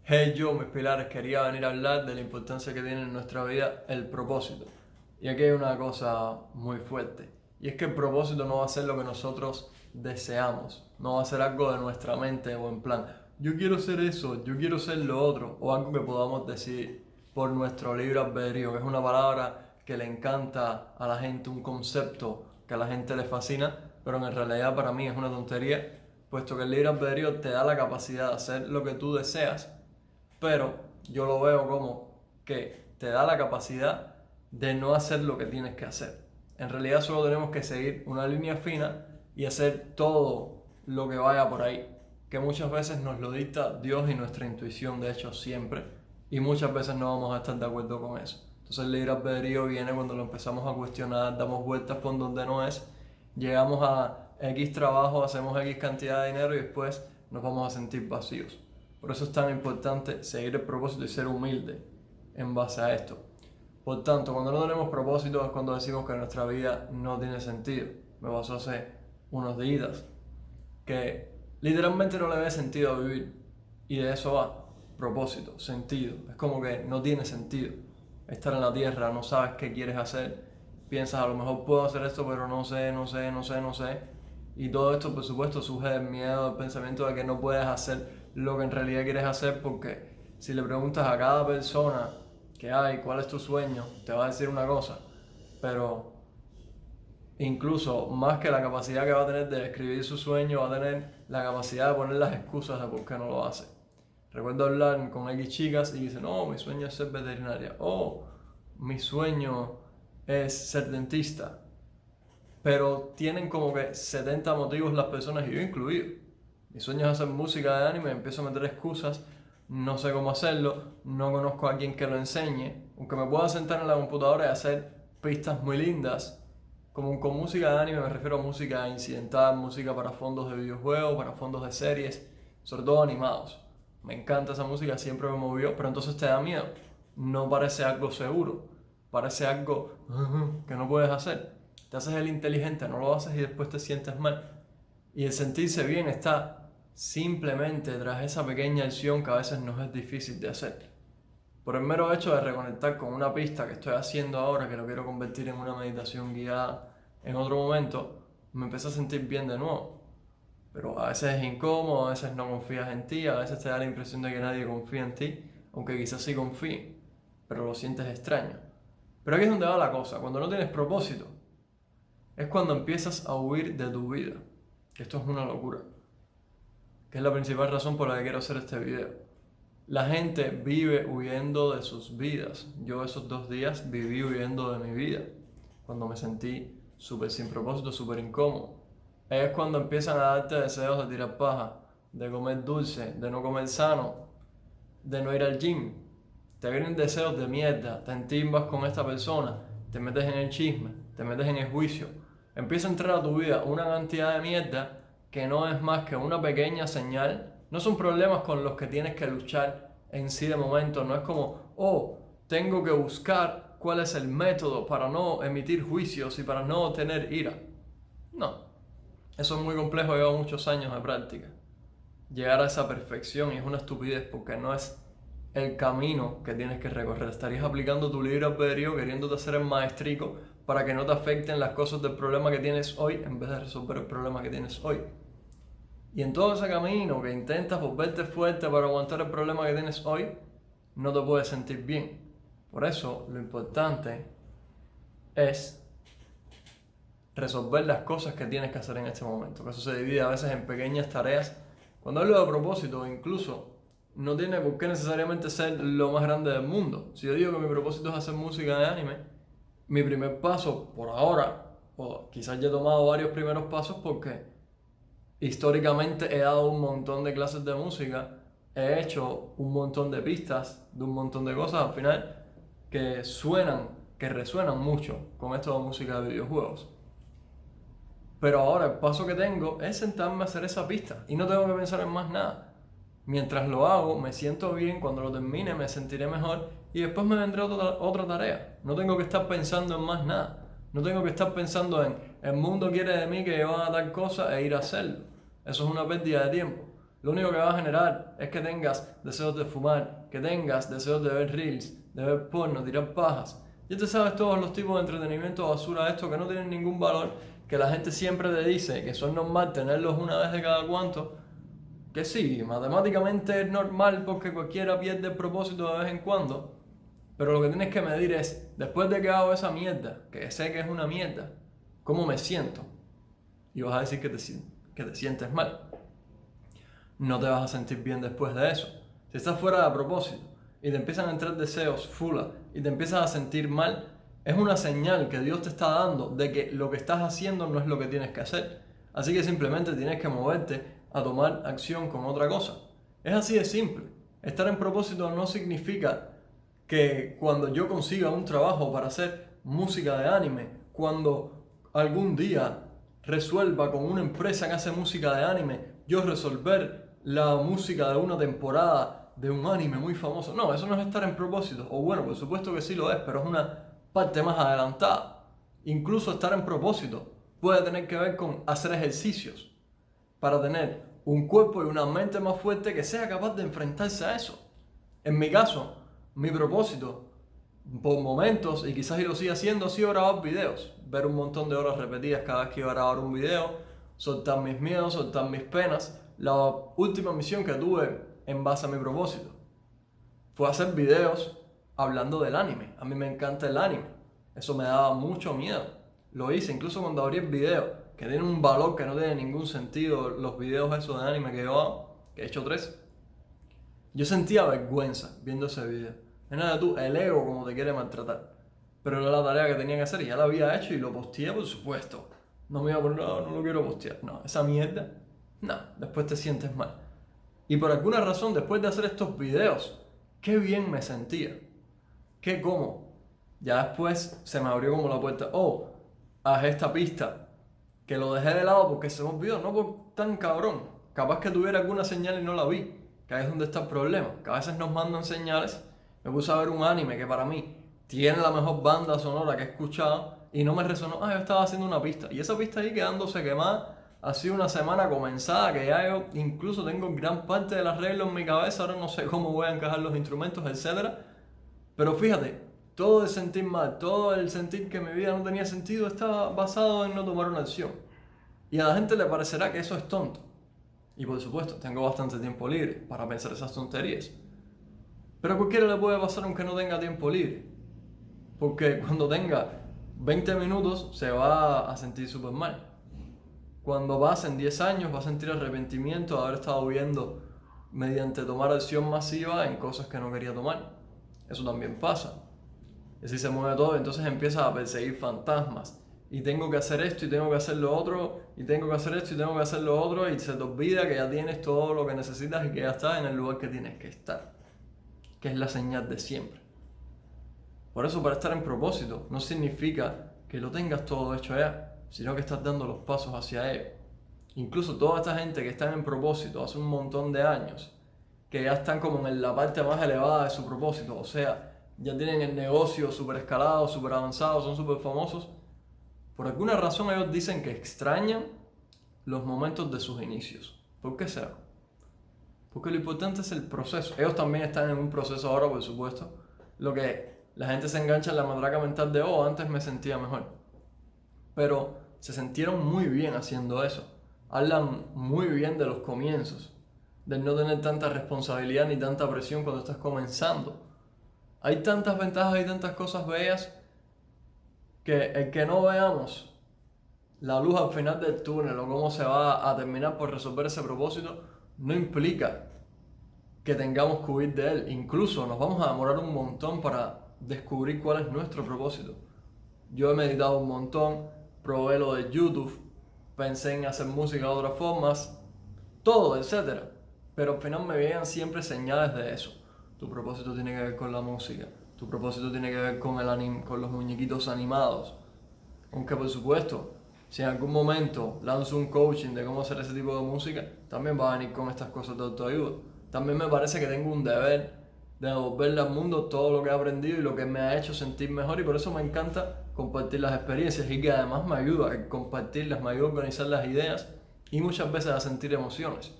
Hey yo, mis pilares, quería venir a hablar de la importancia que tiene en nuestra vida el propósito. Y aquí hay una cosa muy fuerte, y es que el propósito no va a ser lo que nosotros deseamos, no va a ser algo de nuestra mente o en plan, yo quiero ser eso, yo quiero ser lo otro, o algo que podamos decidir por nuestro libre albedrío, que es una palabra que le encanta a la gente, un concepto que a la gente le fascina, pero en realidad para mí es una tontería, puesto que el libre albedrío te da la capacidad de hacer lo que tú deseas, pero yo lo veo como que te da la capacidad de no hacer lo que tienes que hacer. En realidad solo tenemos que seguir una línea fina y hacer todo lo que vaya por ahí, que muchas veces nos lo dicta Dios y nuestra intuición, de hecho siempre, y muchas veces no vamos a estar de acuerdo con eso. Entonces el libre albedrío viene cuando lo empezamos a cuestionar, damos vueltas por donde no es, llegamos a X trabajo, hacemos X cantidad de dinero y después nos vamos a sentir vacíos. Por eso es tan importante seguir el propósito y ser humilde en base a esto. Por tanto, cuando no tenemos propósito es cuando decimos que nuestra vida no tiene sentido. Me pasó hace unos días que literalmente no le ve sentido a vivir. Y de eso va, propósito, sentido. Es como que no tiene sentido estar en la tierra, no sabes qué quieres hacer. Piensas, a lo mejor puedo hacer esto, pero no sé. Y todo esto, por supuesto, surge del miedo, del pensamiento de que no puedes hacer lo que en realidad quieres hacer, porque si le preguntas a cada persona que hay cuál es tu sueño, te va a decir una cosa, pero incluso más que la capacidad que va a tener de escribir su sueño, va a tener la capacidad de poner las excusas de por qué no lo hace. Recuerdo hablar con X chicas y dicen, no, mi sueño es ser veterinaria, mi sueño es ser dentista, pero tienen como que 70 motivos las personas y yo incluido. Mi sueño es hacer música de anime, empiezo a meter excusas, no sé cómo hacerlo, no conozco a quien que lo enseñe, aunque me pueda sentar en la computadora y hacer pistas muy lindas. Como con música de anime me refiero a música incidental, música para fondos de videojuegos, para fondos de series, sobre todo animados. Me encanta esa música, siempre me movió, pero entonces te da miedo. No parece algo seguro, parece algo que no puedes hacer. Te haces el inteligente, no lo haces y después te sientes mal. Y el sentirse bien está simplemente tras esa pequeña acción que a veces nos es difícil de hacer. Por el mero hecho de reconectar con una pista que estoy haciendo ahora, que lo quiero convertir en una meditación guiada en otro momento, me empiezo a sentir bien de nuevo. Pero a veces es incómodo, a veces no confías en ti, a veces te da la impresión de que nadie confía en ti, aunque quizás sí confíe, pero lo sientes extraño. Pero aquí es donde va la cosa, cuando no tienes propósito, es cuando empiezas a huir de tu vida, que esto es una locura, que es la principal razón por la que quiero hacer este video. La gente vive huyendo de sus vidas. Yo esos 2 días viví huyendo de mi vida, cuando me sentí súper sin propósito, súper incómodo. Es cuando empiezan a darte deseos de tirar paja, de comer dulce, de no comer sano, de no ir al gym. Te vienen deseos de mierda, te entimbas con esta persona, te metes en el chisme, te metes en el juicio. Empieza a entrar a tu vida una cantidad de mierda que no es más que una pequeña señal. No son problemas con los que tienes que luchar en sí de momento. No es como, tengo que buscar cuál es el método para no emitir juicios y para no tener ira. No, eso es muy complejo, lleva muchos años de práctica. Llegar a esa perfección y es una estupidez porque no es el camino que tienes que recorrer. Estarías aplicando tu libre albedrío queriéndote hacer el maestrico para que no te afecten las cosas del problema que tienes hoy en vez de resolver el problema que tienes hoy. Y en todo ese camino que intentas volverte fuerte para aguantar el problema que tienes hoy, no te puedes sentir bien. Por eso lo importante es resolver las cosas que tienes que hacer en este momento. Que eso se divide a veces en pequeñas tareas. Cuando hablo de propósito, incluso no tiene por qué necesariamente ser lo más grande del mundo. Si yo digo que mi propósito es hacer música de anime, mi primer paso por ahora, o quizás ya he tomado varios primeros pasos porque históricamente he dado un montón de clases de música, he hecho un montón de pistas de un montón de cosas al final que resuenan mucho con esto de música de videojuegos. Pero ahora el paso que tengo es sentarme a hacer esa pista y no tengo que pensar en más nada. Mientras lo hago, me siento bien, cuando lo termine me sentiré mejor y después me vendrá otra tarea. No tengo que estar pensando en más nada. No tengo que estar pensando en el mundo quiere de mí que yo haga tal cosa e ir a hacerlo. Eso es una pérdida de tiempo. Lo único que va a generar es que tengas deseos de fumar, que tengas deseos de ver reels, de ver porno, tirar pajas. Ya te sabes todos los tipos de entretenimiento basura esto que no tienen ningún valor, que la gente siempre te dice que son normal tenerlos una vez de cada cuanto. Que sí, matemáticamente es normal porque cualquiera pierde el propósito de vez en cuando. Pero lo que tienes que medir es, después de que hago esa mierda, que sé que es una mierda, ¿cómo me siento? Y vas a decir que te sientes mal. No te vas a sentir bien después de eso. Si estás fuera de propósito y te empiezan a entrar deseos fula y te empiezas a sentir mal, es una señal que Dios te está dando de que lo que estás haciendo no es lo que tienes que hacer. Así que simplemente tienes que moverte a tomar acción con otra cosa. Es así de simple. Estar en propósito no significa que cuando yo consiga un trabajo para hacer música de anime, cuando algún día resuelva con una empresa que hace música de anime, yo resolver la música de una temporada de un anime muy famoso. No, eso no es estar en propósito. O bueno, por supuesto que sí lo es, pero es una parte más adelantada. Incluso estar en propósito puede tener que ver con hacer ejercicios para tener un cuerpo y una mente más fuerte que sea capaz de enfrentarse a eso. En mi caso, mi propósito, por momentos, y quizás yo lo siga haciendo, ha sido grabar videos. Ver un montón de horas repetidas cada vez que iba a grabar un video, soltar mis miedos, soltar mis penas. La última misión que tuve en base a mi propósito fue hacer videos hablando del anime. A mí me encanta el anime. Eso me daba mucho miedo. Lo hice incluso cuando abrí el video, que tiene un valor que no tiene ningún sentido, los videos esos de anime que yo hago, que he hecho 3. Yo sentía vergüenza viendo ese video. Es nada, tú, el ego como te quiere maltratar. Pero era la tarea que tenía que hacer y ya la había hecho y lo posteé, por supuesto. No me iba a poner, no lo quiero postear. No, esa mierda, no, después te sientes mal. Y por alguna razón, después de hacer estos videos, qué bien me sentía. Qué cómodo. Ya después se me abrió como la puerta. Oh, haz esta pista. Que lo dejé de lado porque se me olvidó, no por tan cabrón. Capaz que tuviera alguna señal y no la vi. Que ahí es donde está el problema. Que a veces nos mandan señales. Me puse a ver un anime que para mí tiene la mejor banda sonora que he escuchado y no me resonó. Yo estaba haciendo una pista. Y esa pista ahí quedándose quemada. Ha sido una semana comenzada que ya yo incluso tengo gran parte del arreglo en mi cabeza. Ahora no sé cómo voy a encajar los instrumentos, etc. Pero fíjate, todo el sentir mal, todo el sentir que mi vida no tenía sentido estaba basado en no tomar una acción. Y a la gente le parecerá que eso es tonto. Y por supuesto, tengo bastante tiempo libre para pensar esas tonterías. Pero a cualquiera le puede pasar aunque no tenga tiempo libre. Porque cuando tenga 20 minutos se va a sentir súper mal. Cuando pasen 10 años va a sentir arrepentimiento de haber estado viviendo mediante tomar acción masiva en cosas que no quería tomar. Eso también pasa. Y así se mueve todo, entonces empiezas a perseguir fantasmas. Y tengo que hacer esto y tengo que hacer lo otro, y tengo que hacer esto y tengo que hacer lo otro, y se te olvida que ya tienes todo lo que necesitas y que ya estás en el lugar que tienes que estar. Que es la señal de siempre. Por eso, para estar en propósito no significa que lo tengas todo hecho ya, sino que estás dando los pasos hacia ello. Incluso toda esta gente que está en propósito hace un montón de años, que ya están como en la parte más elevada de su propósito, o sea, ya tienen el negocio súper escalado, súper avanzado, son súper famosos, por alguna razón ellos dicen que extrañan los momentos de sus inicios. ¿Por qué será? Porque lo importante es el proceso. Ellos también están en un proceso ahora, por supuesto. Lo que la gente se engancha en la matraca mental de, antes me sentía mejor. Pero se sintieron muy bien haciendo eso. Hablan muy bien de los comienzos, de no tener tanta responsabilidad ni tanta presión cuando estás comenzando. Hay tantas ventajas y tantas cosas bellas que el que no veamos la luz al final del túnel o cómo se va a terminar por resolver ese propósito no implica que tengamos que huir de él. Incluso nos vamos a demorar un montón para descubrir cuál es nuestro propósito. Yo he meditado un montón, probé lo de YouTube, pensé en hacer música de otras formas, todo, etc. Pero al final me veían siempre señales de eso. Tu propósito tiene que ver con la música, tu propósito tiene que ver con con los muñequitos animados. Aunque por supuesto, si en algún momento lanzo un coaching de cómo hacer ese tipo de música, también va a venir con estas cosas de autoayuda. También me parece que tengo un deber de devolverle al mundo todo lo que he aprendido y lo que me ha hecho sentir mejor, y por eso me encanta compartir las experiencias y que además me ayuda a compartirlas, me ayuda a organizar las ideas y muchas veces a sentir emociones.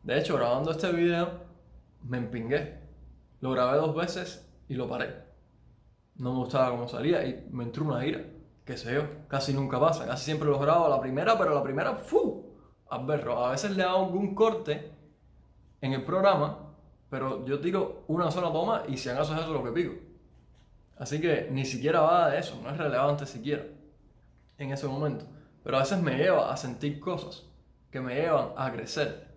De hecho, grabando este video, me empingué. Lo grabé 2 veces y lo paré. No me gustaba cómo salía y me entró una ira. Qué sé yo, casi nunca pasa. Casi siempre los grabo a la primera, pero a la primera, ¡fu! Al verlo. A veces le hago algún corte en el programa, pero yo tiro una sola toma y si acaso es eso lo que pico. Así que ni siquiera va de eso, no es relevante siquiera en ese momento. Pero a veces me lleva a sentir cosas que me llevan a crecer.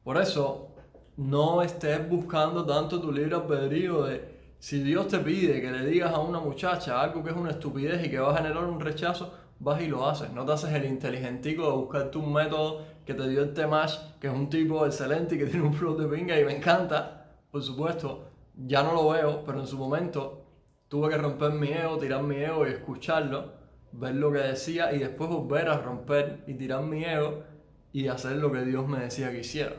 Por eso, no estés buscando tanto tu libre albedrío de si Dios te pide que le digas a una muchacha algo que es una estupidez y que va a generar un rechazo, vas y lo haces. No te haces el inteligentico de buscarte un método que te dio el Temash, que es un tipo excelente y que tiene un flow de pinga y me encanta, por supuesto. Ya no lo veo, pero en su momento tuve que romper mi ego, tirar mi ego y escucharlo, ver lo que decía y después volver a romper y tirar mi ego y hacer lo que Dios me decía que hiciera.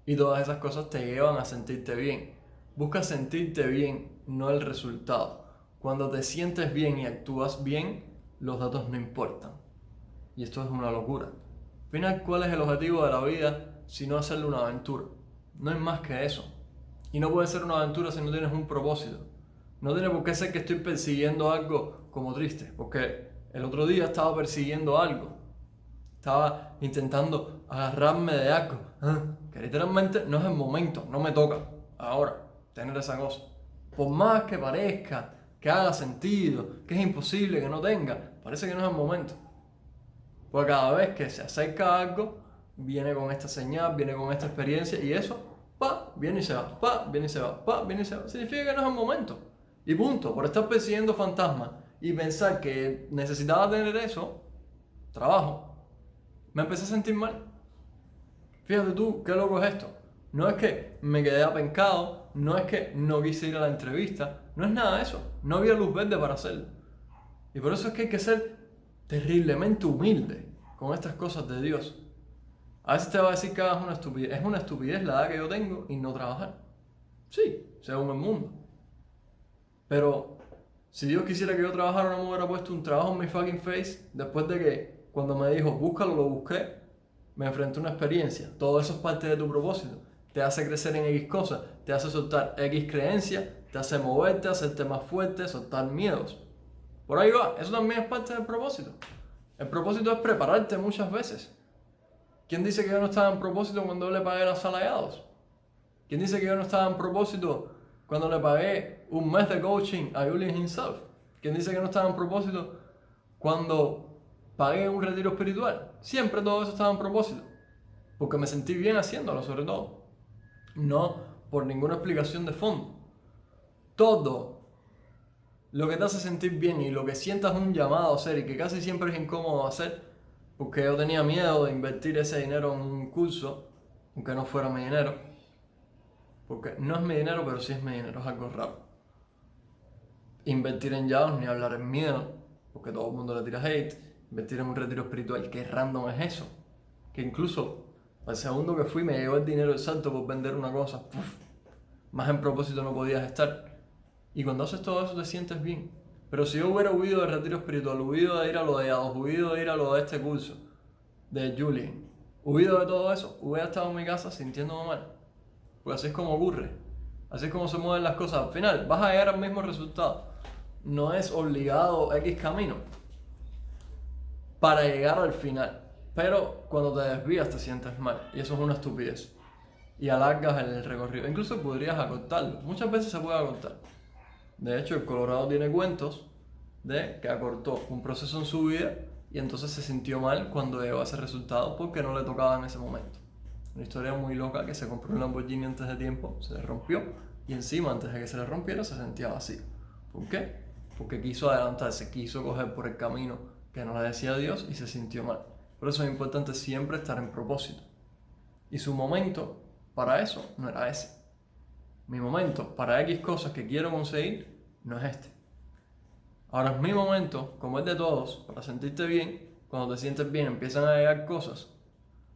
Y todas esas cosas te llevan a sentirte bien. Busca sentirte bien, no el resultado. Cuando te sientes bien y actúas bien, los datos no importan. Y esto es una locura. Al final, ¿cuál es el objetivo de la vida si no hacerle una aventura? No es más que eso. Y no puede ser una aventura si no tienes un propósito. No tiene por qué ser que estoy persiguiendo algo como triste, porque el otro día estaba persiguiendo algo. Estaba intentando agarrarme de algo. Que literalmente no es el momento, no me toca ahora tener esa cosa. Por más que parezca, que haga sentido, que es imposible que no tenga, parece que no es el momento. Porque cada vez que se acerca algo, viene con esta señal, viene con esta experiencia y eso, viene y se va, viene y se va, viene y se va. Significa que no es el momento. Y punto. Por estar persiguiendo fantasmas y pensar que necesitaba tener eso, trabajo, me empecé a sentir mal. Fíjate tú, qué loco es esto. No es que me quedé apencado, no es que no quise ir a la entrevista, no es nada de eso. No había luz verde para hacerlo. Y por eso es que hay que ser terriblemente humilde con estas cosas de Dios. A veces te va a decir que hagas una estupidez. Es una estupidez la edad que yo tengo y no trabajar. Sí, según el mundo. Pero si Dios quisiera que yo trabajara, no me hubiera puesto un trabajo en mi fucking face después de que cuando me dijo búscalo, lo busqué, me enfrenté a una experiencia. Todo eso es parte de tu propósito. Te hace crecer en X cosas, te hace soltar X creencias, te hace moverte, hacerte más fuerte, soltar miedos. Por ahí va, eso también es parte del propósito. El propósito es prepararte muchas veces. ¿Quién dice que yo no estaba en propósito cuando le pagué los salayados? ¿Quién dice que yo no estaba en propósito cuando le pagué un mes de coaching a Julian himself? ¿Quién dice que no estaba en propósito cuando pagué un retiro espiritual? Siempre todo eso estaba en propósito. Porque me sentí bien haciéndolo, sobre todo. No por ninguna explicación de fondo. Todo lo que te hace sentir bien y lo que sientas un llamado a hacer y que casi siempre es incómodo hacer, porque yo tenía miedo de invertir ese dinero en un curso, aunque no fuera mi dinero, porque no es mi dinero, pero sí es mi dinero, es algo raro. Invertir en Yaos ni hablar en miedo, porque todo el mundo le tira hate. Invertir en un retiro espiritual, ¿qué random es eso? Que incluso al segundo que fui me llegó el dinero exacto por vender una cosa. Más en propósito no podías estar. Y cuando haces todo eso te sientes bien. Pero si yo hubiera huido del retiro espiritual, huido de ir a lo de Yados, huido de ir a lo de este curso de Julian, huido de todo eso, hubiera estado en mi casa sintiéndome mal. Pues así es como ocurre. Así es como se mueven las cosas. Al final vas a llegar al mismo resultado. No es obligado X camino para llegar al final. Pero cuando te desvías te sientes mal. Y eso es una estupidez. Y alargas el recorrido. Incluso podrías acortarlo. Muchas veces se puede acortar. De hecho, el Colorado tiene cuentos de que acortó un proceso en su vida y entonces se sintió mal cuando llegó a ese resultado porque no le tocaba en ese momento. Una historia muy loca que se compró un Lamborghini antes de tiempo, se le rompió y encima antes de que se le rompiera se sentía vacío. ¿Por qué? Porque quiso adelantarse, quiso coger por el camino que no le decía Dios y se sintió mal. Por eso es importante siempre estar en propósito. Y su momento para eso no era ese. Mi momento para X cosas que quiero conseguir no es este. Ahora es mi momento, como es de todos, para sentirte bien. Cuando te sientes bien empiezan a llegar cosas.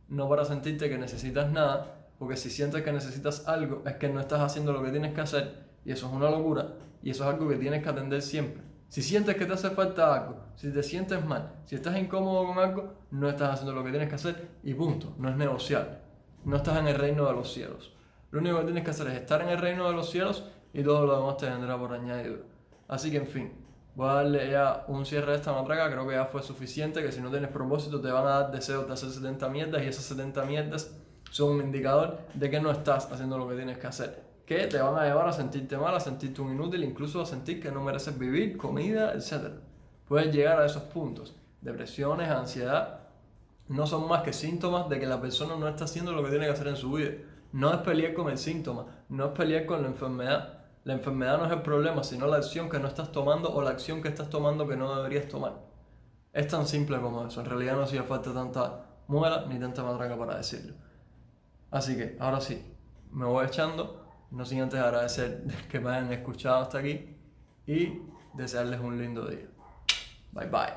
No para sentirte que necesitas nada, porque si sientes que necesitas algo es que no estás haciendo lo que tienes que hacer y eso es una locura y eso es algo que tienes que atender siempre. Si sientes que te hace falta algo, si te sientes mal, si estás incómodo con algo, no estás haciendo lo que tienes que hacer y punto, no es negociable. no estás en el reino de los cielos. Lo único que tienes que hacer es estar en el reino de los cielos y todo lo demás te vendrá por añadidura. Así que en fin, voy a darle ya un cierre a esta matraca, creo que ya fue suficiente, que si no tienes propósito te van a dar deseos de hacer 70 mierdas y esas 70 mierdas son un indicador de que no estás haciendo lo que tienes que hacer, que te van a llevar a sentirte mal, a sentirte un inútil, incluso a sentir que no mereces vivir, comida, etc. Puedes llegar a esos puntos. Depresiones, ansiedad, no son más que síntomas de que la persona no está haciendo lo que tiene que hacer en su vida. No es pelear con el síntoma, no es pelear con la enfermedad. La enfermedad no es el problema, sino la acción que no estás tomando o la acción que estás tomando que no deberías tomar. Es tan simple como eso. En realidad no hacía falta tanta muela ni tanta matraca para decirlo. Así que, ahora sí, me voy echando, no sin antes agradecer que me hayan escuchado hasta aquí y desearles un lindo día. Bye bye.